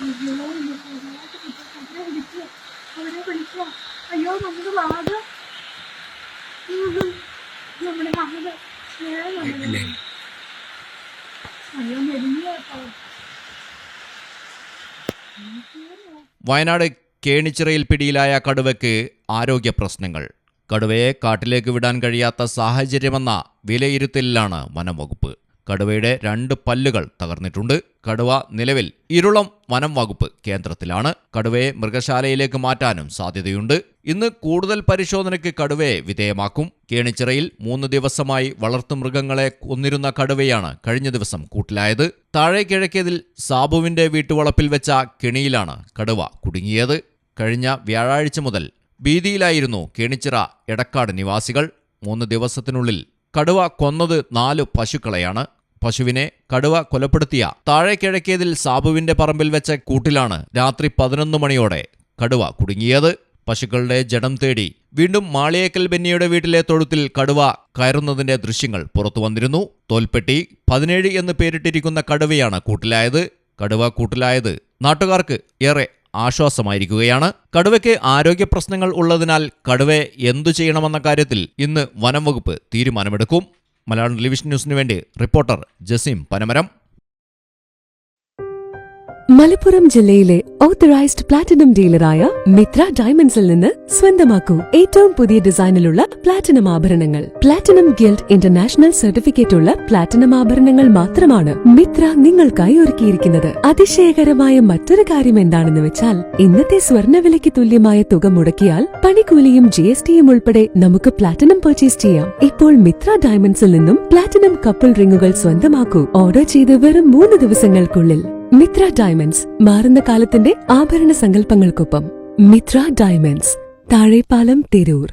അയ്യോ അവരെ വിളിക്കുക. അയ്യോ നമ്മുടെ വാത് നമ്മുടെ വാത് അയ്യോ മെലിഞ്ഞ വയനാട് കേണിച്ചിറയിൽ പിടിയിലായ കടുവയ്ക്ക് ആരോഗ്യ പ്രശ്നങ്ങൾ. കടുവയെ കാട്ടിലേക്ക് വിടാൻ കഴിയാത്ത സാഹചര്യമെന്ന വിലയിരുത്തലിലാണ് വനംവകുപ്പ്. കടുവയുടെ 2 പല്ലുകൾ തകർന്നിട്ടുണ്ട്. കടുവ നിലവിൽ ഇരുളം വനം വകുപ്പ് കേന്ദ്രത്തിലാണ്. കടുവയെ മൃഗശാലയിലേക്ക് മാറ്റാനും സാധ്യതയുണ്ട്. ഇന്ന് കൂടുതൽ പരിശോധനയ്ക്ക് കടുവയെ വിധേയമാക്കും. കേണിച്ചിറയിൽ 3 ദിവസമായി വളർത്തുമൃഗങ്ങളെ കൊന്നിരുന്ന കടുവയാണ് കഴിഞ്ഞ ദിവസം കൂട്ടിലായത്. താഴെ കിഴക്കേതിൽ സാബുവിന്റെ വീട്ടുവളപ്പിൽ വെച്ച കെണിയിലാണ് കടുവ കുടുങ്ങിയത്. കഴിഞ്ഞ വ്യാഴാഴ്ച മുതൽ ഭീതിയിലായിരുന്നു കേണിച്ചിറ എടക്കാട് നിവാസികൾ. 3 ദിവസത്തിനുള്ളിൽ കടുവ കൊന്നത് 4 പശുക്കളെയാണ്. പശുവിനെ കടുവ കൊലപ്പെടുത്തിയ താഴെ കിഴക്കേതിൽ സാബുവിന്റെ പറമ്പിൽ വെച്ച കൂട്ടിലാണ് രാത്രി 11 മണിയോടെ കടുവ കുടുങ്ങിയത്. പശുക്കളുടെ ജഡം തേടി വീണ്ടും മാളിയേക്കൽ ബെന്നിയുടെ വീട്ടിലെ തൊഴുത്തിൽ കടുവ കയറുന്നതിന്റെ ദൃശ്യങ്ങൾ പുറത്തുവന്നിരുന്നു. തോൽപ്പെട്ടി 17 എന്ന് പേരിട്ടിരിക്കുന്ന കടുവയാണ് കൂട്ടിലായത്. കടുവ കൂട്ടിലായത് നാട്ടുകാർക്ക് ഏറെ ആശ്വാസമായിരിക്കുകയാണ്. കടുവയ്ക്ക് ആരോഗ്യ പ്രശ്നങ്ങൾ ഉള്ളതിനാൽ കടുവയെ എന്തു ചെയ്യണമെന്ന കാര്യത്തിൽ ഇന്ന് വനം വകുപ്പ് തീരുമാനമെടുക്കും. മലയാളം ടെലിവിഷൻ ന്യൂസിനു വേണ്ടി റിപ്പോർട്ടർ ജസീം പനമരം. മലപ്പുറം ജില്ലയിലെ ഓത്തറൈസ്ഡ് പ്ലാറ്റിനം ഡീലറായ മിത്ര ഡയമണ്ട്സിൽ നിന്ന് സ്വന്തമാക്കൂ ഏറ്റവും പുതിയ ഡിസൈനിലുള്ള പ്ലാറ്റിനം ആഭരണങ്ങൾ. പ്ലാറ്റിനം ഗിൽഡ് ഇന്റർനാഷണൽ സർട്ടിഫിക്കറ്റ് ഉള്ള പ്ലാറ്റിനം ആഭരണങ്ങൾ മാത്രമാണ് മിത്ര നിങ്ങൾക്കായി ഒരുക്കിയിരിക്കുന്നത്. അതിശയകരമായ മറ്റൊരു കാര്യം എന്താണെന്ന് വെച്ചാൽ ഇന്നത്തെ സ്വർണ്ണവിലയ്ക്ക് തുല്യമായ തുക മുടക്കിയാൽ പണിക്കൂലിയും GSTയും ഉൾപ്പെടെ നമുക്ക് പ്ലാറ്റിനം പർച്ചേസ് ചെയ്യാം. ഇപ്പോൾ മിത്ര ഡയമണ്ട്സിൽ നിന്നും പ്ലാറ്റിനം കപ്പിൾ റിങ്ങുകൾ സ്വന്തമാക്കൂ. ഓർഡർ ചെയ്ത് വെറും 3 ദിവസങ്ങൾക്കുള്ളിൽ. മിത്ര ഡയമണ്ട്സ്, മാറുന്ന കാലത്തിന്റെ ആഭരണ സങ്കല്പങ്ങൾക്കൊപ്പം. മിത്ര ഡയമണ്ട്സ്, താഴെപ്പാലം, തിരൂർ.